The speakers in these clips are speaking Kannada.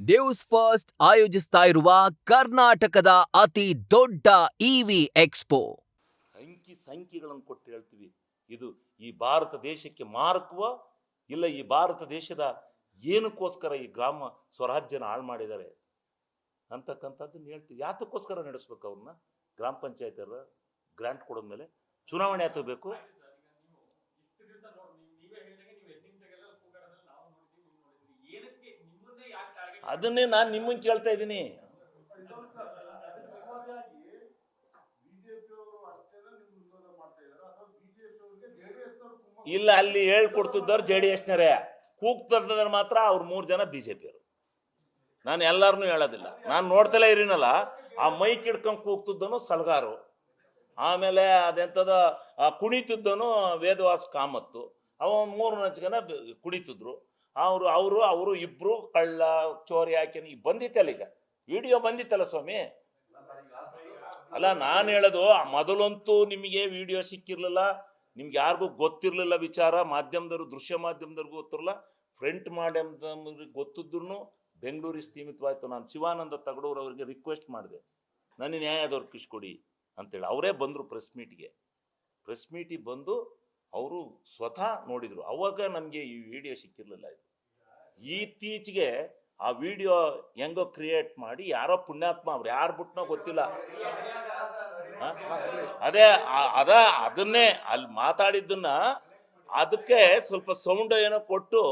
ನ್ಯೂಸ್ ಫಸ್ಟ್ ಆಯೋಜಿಸ್ತಾ ಇರುವ ಕರ್ನಾಟಕದ ಅತಿ ದೊಡ್ಡ ಇವಿ ಎಕ್ಸ್ಪೋ. ಅಂಕಿ ಸಂಖ್ಯೆಗಳನ್ನು ಕೊಟ್ಟು ಹೇಳ್ತೀವಿ, ಇದು ಈ ಭಾರತ ದೇಶಕ್ಕೆ ಮಾರಕವೋ ಇಲ್ಲ ಈ ಭಾರತ ದೇಶದ ಏನಕ್ಕೋಸ್ಕರ ಈ ಗ್ರಾಮ ಸ್ವರಾಜ್ಯನ ಹಾಳು ಮಾಡಿದ್ದಾರೆ ಅಂತಕ್ಕಂಥದ್ದನ್ನು ಹೇಳ್ತೀವಿ. ಯಾತಕ್ಕೋಸ್ಕರ ನಡೆಸ್ಬೇಕು ಅವ್ರನ್ನ? ಗ್ರಾಮ ಪಂಚಾಯತ್ ಗ್ರಾಂಟ್ ಕೊಡೋದ್ಮೇಲೆ ಚುನಾವಣೆ ಯಾತಕ್ಕೆ ಬೇಕು? ಅದನ್ನೇ ನಾನು ನಿಮ್ಮನ್ನು ಕೇಳ್ತಾ ಇದ್ದೀನಿ. ಇಲ್ಲ, ಅಲ್ಲಿ ಹೇಳ್ಕೊಡ್ತಿದ್ದವ್ರು JDS-ನರೇ, ಕೂಗ್ತದ ಮಾತ್ರ ಅವ್ರು 3 ಜನ BJP-ಯವರು. ನಾನು ಎಲ್ಲಾರನ್ನೂ ಹೇಳೋದಿಲ್ಲ, ನಾನು ನೋಡ್ತಲೇ ಇರೀನಲ್ಲ. ಆ ಮೈಕ್ ಹಿಡ್ಕೊಂಡು ಕೂಗ್ತಿದ್ದನು ಸಲ್ಗಾರು, ಆಮೇಲೆ ಅದೆಂಥದ ಕುಣಿತಿದ್ದನು ವೇದವಾಸ್ ಕಾಮತ್ತು, ಅವ 3 ಜನ ಕುಣಿತಿದ್ರು. ಅವರು ಇಬ್ರು ಕಳ್ಳ ಚೋರಿ ಹಾಕಿ ಬಂದಿತ್ತಲ್ಲ, ಈಗ ವಿಡಿಯೋ ಬಂದಿತ್ತಲ್ಲ ಸ್ವಾಮಿ. ಅಲ್ಲ, ನಾನು ಹೇಳೋದು, ಮೊದಲಂತೂ ನಿಮಗೆ ವಿಡಿಯೋ ಸಿಕ್ಕಿರ್ಲಿಲ್ಲ, ನಿಮ್ಗೆ ಯಾರಿಗೂ ಗೊತ್ತಿರ್ಲಿಲ್ಲ ವಿಚಾರ. ಮಾಧ್ಯಮದವರು, ದೃಶ್ಯ ಮಾಧ್ಯಮದವ್ರಿಗೂ ಗೊತ್ತಿರಲ್ಲ, ಫ್ರಂಟ್ ಮಾಧ್ಯಮದವ್ರಿಗೆ ಗೊತ್ತಿದ್ರು ಬೆಂಗಳೂರಿಗೆ ಸೀಮಿತವಾಯ್ತು. ನಾನು ಶಿವಾನಂದ ತಗಡೂರು ಅವರಿಗೆ ರಿಕ್ವೆಸ್ಟ್ ಮಾಡಿದೆ, ನನಗೆ ನ್ಯಾಯ ದೊರಕಿಸ್ಕೊಡಿ ಅಂತೇಳಿ. ಅವರೇ ಬಂದರು ಪ್ರೆಸ್ ಮೀಟಿಗೆ ಬಂದು ಅವರು ಸ್ವತಃ ನೋಡಿದರು. ಅವಾಗ ನಮಗೆ ಈ ವಿಡಿಯೋ ಸಿಕ್ಕಿರಲಿಲ್ಲ. ಇದು ಇತ್ತೀಚೆಗೆ ಆ ವಿಡಿಯೋ ಹೆಂಗೋ ಕ್ರಿಯೇಟ್ ಮಾಡಿ ಯಾರೋ ಪುಣ್ಯಾತ್ಮ, ಅವ್ರು ಯಾರು ಬಿಟ್ಟನೋ ಗೊತ್ತಿಲ್ಲ, ಅದನ್ನೇ ಅಲ್ಲಿ ಮಾತಾಡಿದ್ದನ್ನ ಅದಕ್ಕೆ ಸ್ವಲ್ಪ ಸೌಂಡ್ ಏನೋ ಕೊಟ್ಟು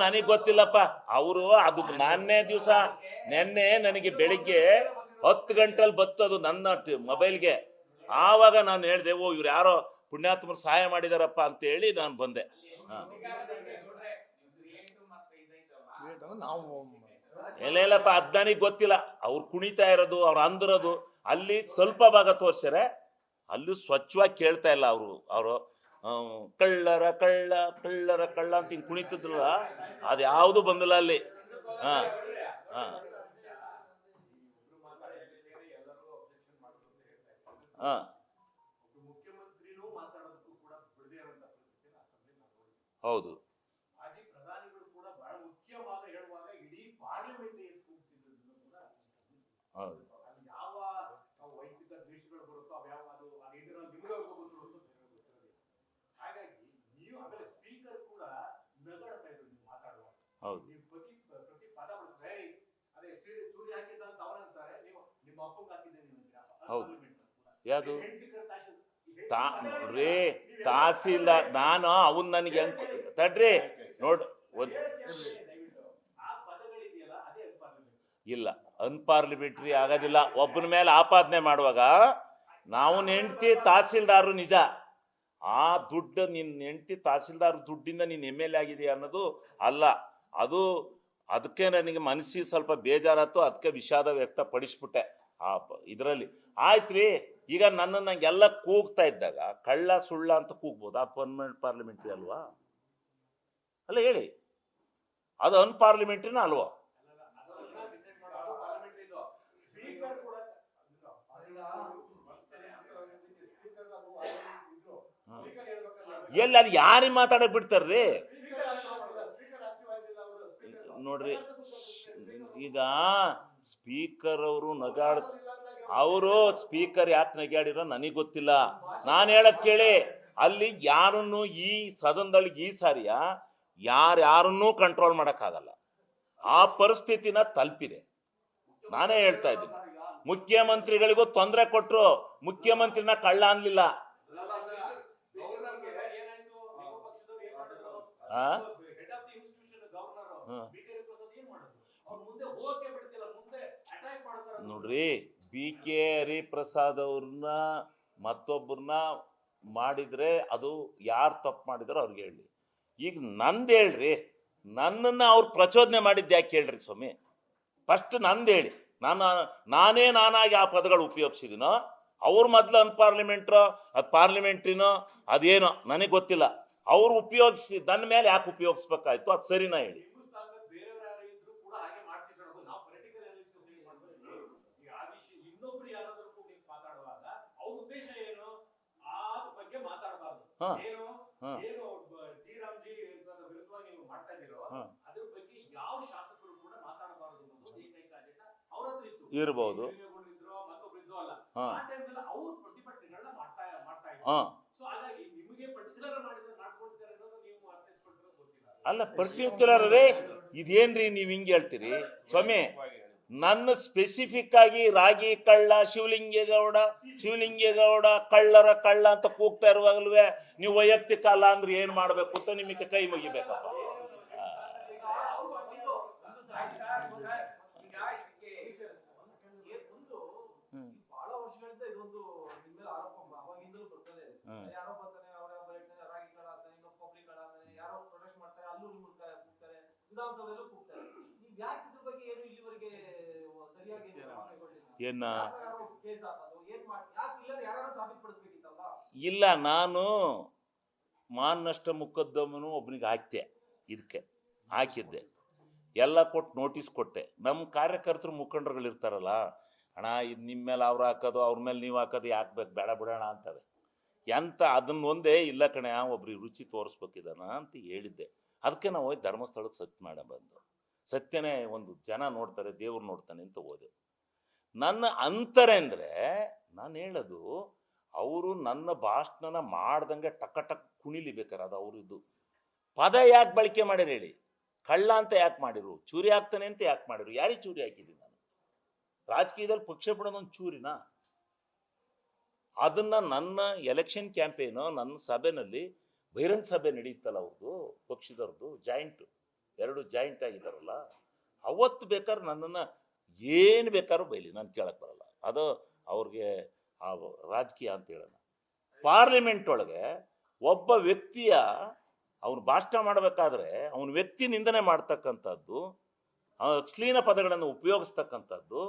ನನಗೆ ಗೊತ್ತಿಲ್ಲಪ್ಪ. ಅವರು ಅದು ನೆನ್ನೆ ನನಗೆ ಬೆಳಿಗ್ಗೆ 10 ಗಂಟೆಲಿ ಬತ್ತದು ನನ್ನ ಮೊಬೈಲ್ಗೆ. ಆವಾಗ ನಾನು ಹೇಳಿದೆ, ಇವ್ರು ಯಾರೋ ಪುಣ್ಯಾತ್ಮರು ಸಹಾಯ ಮಾಡಿದಾರಪ್ಪ ಅಂತೇಳಿ ನಾನು ಬಂದೆ. ಇಲ್ಲಪ್ಪ, ಅದ್ ನನಗೆ ಗೊತ್ತಿಲ್ಲ. ಅವ್ರು ಕುಣಿತಾ ಇರೋದು, ಅವ್ರು ಅಂದಿರೋದು ಅಲ್ಲಿ ಸ್ವಲ್ಪ ಭಾಗ ತೋರ್ಸ್ಯಾರೆ. ಅಲ್ಲೂ ಸ್ವಚ್ಛವಾಗಿ ಕೇಳ್ತಾ ಇಲ್ಲ. ಅವರು ಕಳ್ಳರ ಕಳ್ಳ ಕಳ್ಳರ ಕಳ್ಳ ಅಂತ ಹಿಂಗೆ ಕುಣಿತಿದ್ರಲ್ಲ, ಅದು ಯಾವುದು ಬಂದಿಲ್ಲ ಅಲ್ಲಿ. ಹೌದು, ಹೌದು. ಹೌದು, ಯಾವುದು ನೋಡ್ರಿ ತಹಸೀಲ್ದಾರ್. ನಾನು ಅವನ್ ನನಗೆ ತಡ್ರಿ ನೋಡ್ರಿ, ಇಲ್ಲ ಅನ್ಪಾರ್ಲಿಮೆಂಟ್ರಿ ಆಗೋದಿಲ್ಲ. ಒಬ್ಬನ ಮೇಲೆ ಆಪಾದನೆ ಮಾಡುವಾಗ ನಾವು ಹೆಂಡತಿ ತಹಸೀಲ್ದಾರರು ನಿಜ, ಆ ದುಡ್ಡು ನಿನ್ನ ಹೆಂಡತಿ ತಹಸೀಲ್ದಾರ್ ದುಡ್ಡಿಂದ ನೀನು MLA ಆಗಿದೆ ಅನ್ನೋದು ಅಲ್ಲ. ಅದಕ್ಕೆ ನನಗೆ ಮನಸ್ಸಿಗೆ ಸ್ವಲ್ಪ ಬೇಜಾರಾಯ್ತು, ಅದಕ್ಕೆ ವಿಷಾದ ವ್ಯಕ್ತಪಡಿಸ್ಬಿಟ್ಟೆ ಆ ಇದರಲ್ಲಿ. ಆಯ್ತ್ರಿ, ಈಗ ನಂಗೆಲ್ಲ ಕೂಗ್ತಾ ಇದ್ದಾಗ ಕಳ್ಳ ಸುಳ್ಳ ಅಂತ ಕೂಗ್ಬೋದು, ಅದು ಪರ್ಮನೆಂಟ್ ಪಾರ್ಲಿಮೆಂಟ್ರಿ ಅಲ್ವಾ? ಅಲ್ಲ ಹೇಳಿ, ಅದು ಅನ್ಪಾರ್ಲಿಮೆಂಟ್ರಿನ ಅಲ್ವಾ? ಎಲ್ಲಿ ಅದು ಯಾರಿಗೆ ಮಾತಾಡಕ್ ಬಿಡ್ತಾರ್ರಿ? ನೋಡ್ರಿ, ಈಗ ಸ್ಪೀಕರ್ ಅವರು ಅವರು ಸ್ಪೀಕರ್ ಯಾಕೆ ನಗಾಡಿರೋ ನನಗೆ ಗೊತ್ತಿಲ್ಲ. ನಾನು ಹೇಳದ್ ಕೇಳಿ, ಅಲ್ಲಿ ಯಾರನ್ನು ಈ ಸದನದೊಳಗೆ ಈ ಸಾರಿಯ ಯಾರನ್ನೂ ಕಂಟ್ರೋಲ್ ಮಾಡಕ್ಕಾಗಲ್ಲ, ಆ ಪರಿಸ್ಥಿತಿನ ತಲುಪಿದೆ. ನಾನೇ ಹೇಳ್ತಾ ಇದ್ದೀನಿ, ಮುಖ್ಯಮಂತ್ರಿಗಳಿಗೂ ತೊಂದರೆ ಕೊಟ್ರು, ಮುಖ್ಯಮಂತ್ರಿನ ಕಳ್ಳ ಅನ್ಲಿಲ್ಲ. ನೋಡ್ರಿ, BK ಹರಿಪ್ರಸಾದ್ ಅವ್ರನ್ನ ಮತ್ತೊಬ್ಬರನ್ನ ಮಾಡಿದ್ರೆ ಅದು ಯಾರು ತಪ್ಪು ಮಾಡಿದಾರೋ ಅವ್ರಿಗೆ ಹೇಳಿ. ಈಗ ನಂದು ಹೇಳ್ರಿ, ನನ್ನನ್ನ ಅವ್ರು ಪ್ರಚೋದನೆ ಮಾಡಿದ್ದು ಯಾಕೆ ಹೇಳ್ರಿ ಸ್ವಾಮಿ? ಫಸ್ಟ್ ನಂದು ಹೇಳಿ, ನಾನಾಗಿ ಆ ಪದಗಳು ಉಪಯೋಗಿಸಿದಿನೋ, ಅವ್ರು ಮೊದಲು ಅನ್ಪಾರ್ಲಿಮೆಂಟ್ರೋ ಅದು ಪಾರ್ಲಿಮೆಂಟ್ರಿನೋ ಅದೇನೋ ನನಗೆ ಗೊತ್ತಿಲ್ಲ. ಅವ್ರು ಉಪಯೋಗಿಸಿ ನನ್ನ ಮೇಲೆ ಯಾಕೆ ಉಪಯೋಗಿಸ್ಬೇಕಾಯ್ತು, ಅದು ಸರಿನಾ ಹೇಳಿ? ಇರ್ಬೋದು. ಹಾ ಹಾ ಅಲ್ಲ ಪರ್ಟಿಕ್ಯುಲರ್ ರೇ ಇದೇನ್ರಿ ನೀವ್ ಹಿಂಗ್ ಹೇಳ್ತೀರಿ ಸ್ವಾಮಿ? ನನ್ನ ಸ್ಪೆಸಿಫಿಕ್ ಆಗಿ ರಾಗಿ ಕಳ್ಳ ಶಿವಲಿಂಗೇಗೌಡ ಕಳ್ಳರ ಕಳ್ಳ ಅಂತ ಕೂಗ್ತಾ ಇರುವಾಗಲ್ವೇ ನೀವು ವೈಯಕ್ತಿಕ ಅಲ್ಲ ಅಂದ್ರೆ ಏನ್ ಮಾಡ್ಬೇಕು ಅಂತ ನಿಮಗೆ ಕೈ ಮುಗಿಬೇಕಪ್ಪ. ಏನ ಇಲ್ಲ, ನಾನು ಮಾನನಷ್ಟ ಮೊಕದ್ದಮನು ಒಬ್ಬನಿಗೆ ಹಾಕ್ತೆ, ಇದಕ್ಕೆ ಹಾಕಿದ್ದೆ, ಎಲ್ಲ ಕೊಟ್ಟು ನೋಟಿಸ್ ಕೊಟ್ಟೆ. ನಮ್ಮ ಕಾರ್ಯಕರ್ತರು ಮುಖಂಡರುಗಳು ಇರ್ತಾರಲ್ಲ, ಅಣ್ಣ ಇದು ನಿಮ್ಮ ಮೇಲೆ ಅವ್ರು ಹಾಕೋದು, ಅವ್ರ ಮೇಲೆ ನೀವು ಹಾಕೋದು ಯಾಕೆ ಬೇಕು, ಬೇಡ ಬಿಡೋಣ ಅಂತವೆ. ಎಂತ ಅದನ್ನ ಒಂದೇ ಇಲ್ಲ ಕಣೆ, ಒಬ್ರಿಗೆ ರುಚಿ ತೋರಿಸ್ಬೇಕಿದಾನ ಅಂತ ಹೇಳಿದ್ದೆ. ಅದಕ್ಕೆ ನಾವು ಹೋಗಿ ಧರ್ಮಸ್ಥಳಕ್ಕೆ ಸತ್ಯ ಮಾಡ ಬಂದು, ಸತ್ಯನೇ ಒಂದು ಜನ ನೋಡ್ತಾರೆ, ದೇವ್ರು ನೋಡ್ತಾನೆ ಅಂತ ಹೋದೆ. ನನ್ನ ಅಂತಾರೆ ಅಂದರೆ ನಾನು ಹೇಳೋದು, ಅವರು ನನ್ನ ಭಾಷಣನ ಮಾಡ್ದಂಗೆ ಟಕ ಕುಣಿಲಿ ಬೇಕಾರೆ, ಅದು ಅವ್ರದ್ದು ಪದ ಯಾಕೆ ಬಳಕೆ ಮಾಡ್ಯಾರ ಹೇಳಿ? ಕಳ್ಳ ಅಂತ ಯಾಕೆ ಮಾಡಿರು, ಚೂರಿ ಹಾಕ್ತಾನೆ ಅಂತ ಯಾಕೆ ಮಾಡಿರು? ಯಾರಿಗೆ ಚೂರಿ ಹಾಕಿದ್ದೀನಿ ನಾನು? ರಾಜಕೀಯದಲ್ಲಿ ಪಕ್ಷ ಬಿಡೋದೊಂದು ಚೂರಿನ? ಅದನ್ನ ನನ್ನ ಎಲೆಕ್ಷನ್ ಕ್ಯಾಂಪೇನು, ನನ್ನ ಸಭೆನಲ್ಲಿ ಬಹಿರಂಗ ಸಭೆ ನಡೀತಲ್ಲ ಅವ್ರದ್ದು, ಪಕ್ಷದವ್ರದ್ದು ಎರಡು ಜಾಯಿಂಟ್ ಆಗಿದಾರಲ್ಲ, ಅವತ್ತು ಬೇಕಾದ್ರೆ ನನ್ನನ್ನು ಏನು ಬೇಕಾದ್ರೂ ಬೈಲಿ, ನಾನು ಕೇಳಕ್ಕೆ ಬರಲ್ಲ. ಅದು ಅವ್ರಿಗೆ ಆ ರಾಜಕೀಯ ಅಂತ ಹೇಳೋಣ. ಪಾರ್ಲಿಮೆಂಟ್ ಒಳಗೆ ಒಬ್ಬ ವ್ಯಕ್ತಿಯ ಅವನು ಭಾಷಣ ಮಾಡಬೇಕಾದ್ರೆ ಅವನ ವ್ಯಕ್ತಿ ನಿಂದನೆ ಮಾಡ್ತಕ್ಕಂಥದ್ದು, ಅಶ್ಲೀಲ ಪದಗಳನ್ನು ಉಪಯೋಗಿಸ್ತಕ್ಕಂಥದ್ದು,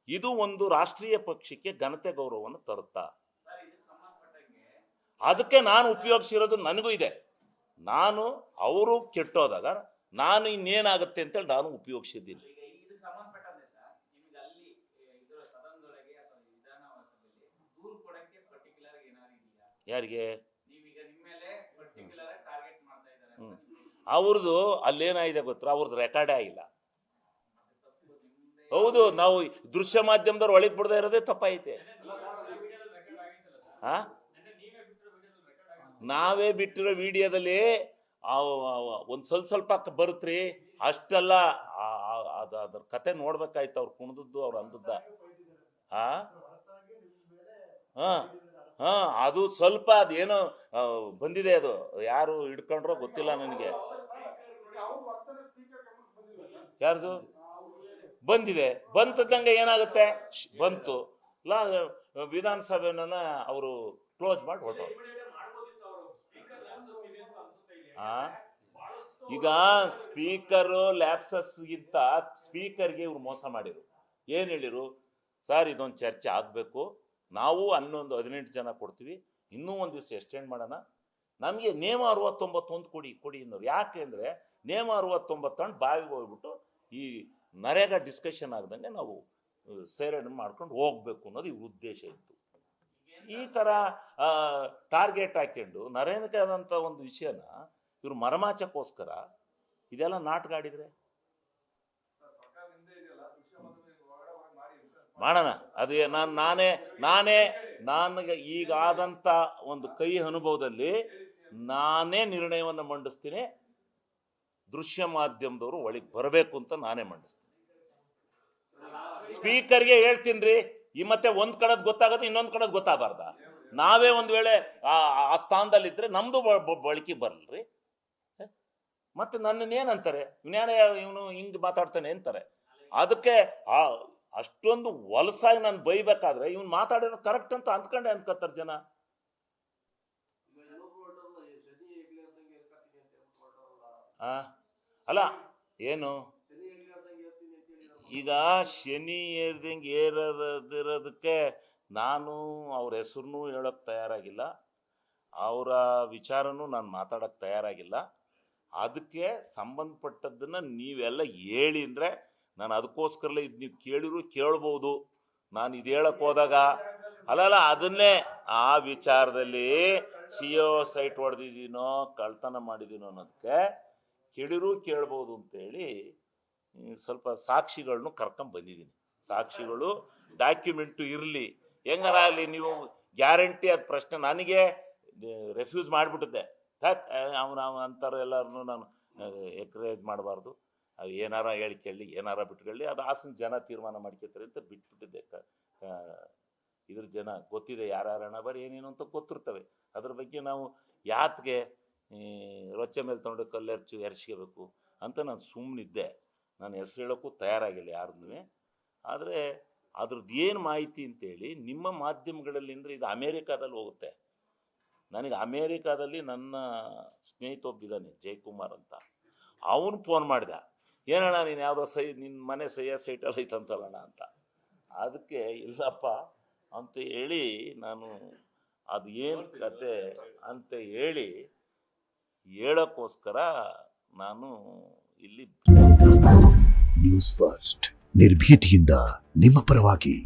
ಇದು ಒಂದು ರಾಷ್ಟ್ರೀಯ ಪಕ್ಷಕ್ಕೆ ಘನತೆ ಗೌರವವನ್ನು ತರುತ್ತಾ? ಅದಕ್ಕೆ ನಾನು ಉಪಯೋಗಿಸಿರೋದು ನನಗೂ ಇದೆ. ನಾನು ಅವರು ಕೆಟ್ಟೋದಾಗ ನಾನು ಇನ್ನೇನಾಗುತ್ತೆ ಅಂತೇಳಿ ನಾನು ಉಪಯೋಗಿಸಿದ್ದೀನಿ. ಯಾರಿಗೆ? ಅವ್ರದ್ದು ಅಲ್ಲೇನಾಗಿದೆ ಗೊತ್ತಾ, ಅವ್ರದ್ದು ರೆಕಾರ್ಡೇ ಆಗಿಲ್ಲ. ಹೌದು, ನಾವು ದೃಶ್ಯ ಮಾಧ್ಯಮದವ್ರು ಒಳಗೆ ಬಿಡದೇ ಇರೋದೇ ತಪ್ಪಾಯ್ತೆ. ನಾವೇ ಬಿಟ್ಟಿರೋ ವಿಡಿಯೋದಲ್ಲಿ ಒಂದು ಸ್ವಲ್ಪ ಬರುತ್ತ್ರಿ, ಅಷ್ಟೆಲ್ಲ ಅದ್ರ ಕತೆ ನೋಡ್ಬೇಕಾಯ್ತು, ಅವ್ರು ಕುಣಿದದ್ದು ಅವ್ರು ಅಂದದ್ದ. ಅದು ಸ್ವಲ್ಪ ಅದೇನೋ ಬಂದಿದೆ, ಅದು ಯಾರು ಹಿಡ್ಕೊಂಡ್ರೋ ಗೊತ್ತಿಲ್ಲ ನನಗೆ. ಯಾರ್ದು ಬಂದಿದೆ? ಬಂತದಂಗೆ ಏನಾಗುತ್ತೆ, ಬಂತು ವಿಧಾನಸಭೆನ ಅವರು ಕ್ಲೋಸ್ ಮಾಡಿ ಹೊರಟು. ಈಗ ಸ್ಪೀಕರು ಲ್ಯಾಪ್ಸಸ್ಗಿಂತ ಸ್ಪೀಕರ್ಗೆ ಇವ್ರು ಮೋಸ ಮಾಡಿರು. ಏನ್ ಹೇಳಿರು? ಸರ್ ಇದೊಂದು ಚರ್ಚೆ ಆಗ್ಬೇಕು, ನಾವು 18 ಜನ ಕೊಡ್ತೀವಿ, ಇನ್ನೂ ಒಂದು ದಿವಸ ಎಕ್ಸ್ಟೆಂಡ್ ಮಾಡೋಣ, ನಮಗೆ ನೇಮ 69 ಕೊಡಿ ಅನ್ನೋರು. ಯಾಕೆ ಅಂದರೆ ನೇಮ 69 ಬಾವಿಗೆ ಹೋಗ್ಬಿಟ್ಟು ಈ ನರೇಗಾ ಡಿಸ್ಕಷನ್ ಆಗದಂಗೆ ನಾವು ಸೇರಣೆ ಮಾಡ್ಕೊಂಡು ಹೋಗ್ಬೇಕು ಅನ್ನೋದು ಇವ್ರ ಉದ್ದೇಶ ಇತ್ತು. ಈ ಥರ ಟಾರ್ಗೆಟ್ ಹಾಕೊಂಡು ನರೇಗಾದಂಥ ಒಂದು ವಿಷಯನ ಇವರು ಮರಮಾಚಕ್ಕೋಸ್ಕರ ಇದೆಲ್ಲ ನಾಟಗಾಡಿದ್ರೆ ಮಾಡೋಣ. ಅದು ನನಗೆ ಈಗಾದಂಥ ಒಂದು ಕೈ ಅನುಭವದಲ್ಲಿ ನಾನೇ ನಿರ್ಣಯವನ್ನು ಮಂಡಿಸ್ತೀನಿ. ದೃಶ್ಯ ಮಾಧ್ಯಮದವರು ಒಳಗೆ ಬರಬೇಕು ಅಂತ ನಾನೇ ಮಂಡಿಸ್ತೀನಿ. ಸ್ಪೀಕರ್ಗೆ ಹೇಳ್ತೀನಿ ರೀ, ಈ ಮತ್ತೆ ಒಂದ್ ಕಡೆದ್ ಗೊತ್ತಾಗತ್ತೆ, ಇನ್ನೊಂದ್ ಕಡೆದ್ ಗೊತ್ತಾಗಬಾರ್ದ? ನಾವೇ ಒಂದ್ ವೇಳೆ ಆ ಸ್ಥಾನದಲ್ಲಿದ್ರೆ ನಮ್ದು ಬಳಕೆ ಬರಲ್ರಿ. ಮತ್ತೆ ನನ್ನನ್ನೇನಂತಾರೆ, ಇವನು ಹಿಂಗ್ ಮಾತಾಡ್ತಾನೆ ಅಂತಾರೆ. ಅದಕ್ಕೆ ಅಷ್ಟೊಂದು ವಲಸಾಗಿ ನಾನು ಬೈಬೇಕಾದ್ರೆ ಇವ್ನು ಮಾತಾಡಿರೋ ಕರೆಕ್ಟ್ ಅಂತ ಅಂದ್ಕೊತಾರೆ ಜನ. ಅಲ್ಲ ಏನು ಈಗ ಶನಿ ಏರ್ದಂಗೆ ಏರದಿರೋದಕ್ಕೆ ನಾನು ಅವ್ರ ಹೆಸರನ್ನೂ ಹೇಳೋಕ್ಕೆ ತಯಾರಾಗಿಲ್ಲ, ಅವರ ವಿಚಾರನೂ ನಾನು ಮಾತಾಡೋಕ್ಕೆ ತಯಾರಾಗಿಲ್ಲ. ಅದಕ್ಕೆ ಸಂಬಂಧಪಟ್ಟದ್ದನ್ನು ನೀವೆಲ್ಲ ಹೇಳಿ ಅಂದರೆ ನಾನು ಅದಕ್ಕೋಸ್ಕರಲೇ ಇದು ನೀವು ಕೇಳ್ಬೋದು. ನಾನು ಇದು ಹೇಳಕ್ಕೆ ಹೋದಾಗ ಅಲ್ಲಲ್ಲ ಅದನ್ನೇ ಆ ವಿಚಾರದಲ್ಲಿ CO ಸೈಟ್ ಹೊಡೆದಿದ್ದೀನೋ ಕಳ್ತನ ಮಾಡಿದ್ದೀನೋ ಅನ್ನೋದಕ್ಕೆ ಕೇಳ್ಬೋದು ಅಂತೇಳಿ ಸ್ವಲ್ಪ ಸಾಕ್ಷಿಗಳನ್ನೂ ಕರ್ಕೊಂಡ್ ಬಂದಿದ್ದೀನಿ. ಸಾಕ್ಷಿಗಳು ಡಾಕ್ಯುಮೆಂಟು ಇರಲಿ, ಹೆಂಗಾರ ಆಗಲಿ. ನೀವು ಗ್ಯಾರಂಟಿ ಅದು ಪ್ರಶ್ನೆ ನನಗೆ ರೆಫ್ಯೂಸ್ ಮಾಡಿಬಿಟ್ಟಿದ್ದೆ. ಅವನು ಅಂತಾರೆ ಎಲ್ಲರನ್ನೂ ನಾನು ಎನ್ಕರೇಜ್ ಮಾಡಬಾರ್ದು. ಅದು ಏನಾರ ಹೇಳಿ ಕೇಳಿ, ಏನಾರ ಬಿಟ್ಕೊಳ್ಳಿ, ಅದು ಹಾಸನ ಜನ ತೀರ್ಮಾನ ಮಾಡ್ಕೊತಾರೆ ಅಂತ ಬಿಟ್ಬಿಟ್ಟಿದ್ದೆ. ಇದ್ರ ಜನ ಗೊತ್ತಿದೆ ಯಾರ್ಯಾರಣ ಬರೀ ಏನೇನು ಅಂತ ಗೊತ್ತಿರ್ತವೆ. ಅದ್ರ ಬಗ್ಗೆ ನಾವು ಯಾತ್ಗೆ ರೊಚ್ಚೆ ಮೇಲೆ ತೊಗೊಂಡು ಕಲ್ಲೆರ್ಚು ಎರಸ್ಕೋಬೇಕು ಅಂತ ನಾನು ಸುಮ್ಮನಿದ್ದೆ. ನಾನು ಹೆಸರು ಹೇಳೋಕ್ಕೂ ತಯಾರಾಗಿಲ್ಲ ಯಾರನ್ನೂ. ಆದರೆ ಅದ್ರದ್ದು ಏನು ಮಾಹಿತಿ ಅಂತೇಳಿ ನಿಮ್ಮ ಮಾಧ್ಯಮಗಳಲ್ಲಿ ಅಂದರೆ ಇದು ಅಮೇರಿಕಾದಲ್ಲಿ ಹೋಗುತ್ತೆ. ನನಗೆ ಅಮೇರಿಕಾದಲ್ಲಿ ನನ್ನ ಸ್ನೇಹಿತ ಒಬ್ಬಿದ್ದಾನೆ ಜಯಕುಮಾರ್ ಅಂತ, ಅವನು ಫೋನ್ ಮಾಡಿದ, ಏನಣ್ಣ ನೀನು ಯಾವುದೋ ನಿನ್ನ ಮನೆ ಸೈಟಲ್ಲಿ ಐತಂತಲ್ಲಣ್ಣ ಅಂತ. ಅದಕ್ಕೆ ಇಲ್ಲಪ್ಪ ಅಂತ ಹೇಳಿ ನಾನು ಅದು ಏನು ಕತೆ ಅಂತ ಹೇಳೋಕ್ಕೋಸ್ಕರ ನಾನು ಇಲ್ಲಿ ನ್ಯೂಸ್ ಫಸ್ಟ್ ನಿರ್ಭೀತಿಯಿಂದ ನಿಮ್ಮ ಪರವಾಗಿ.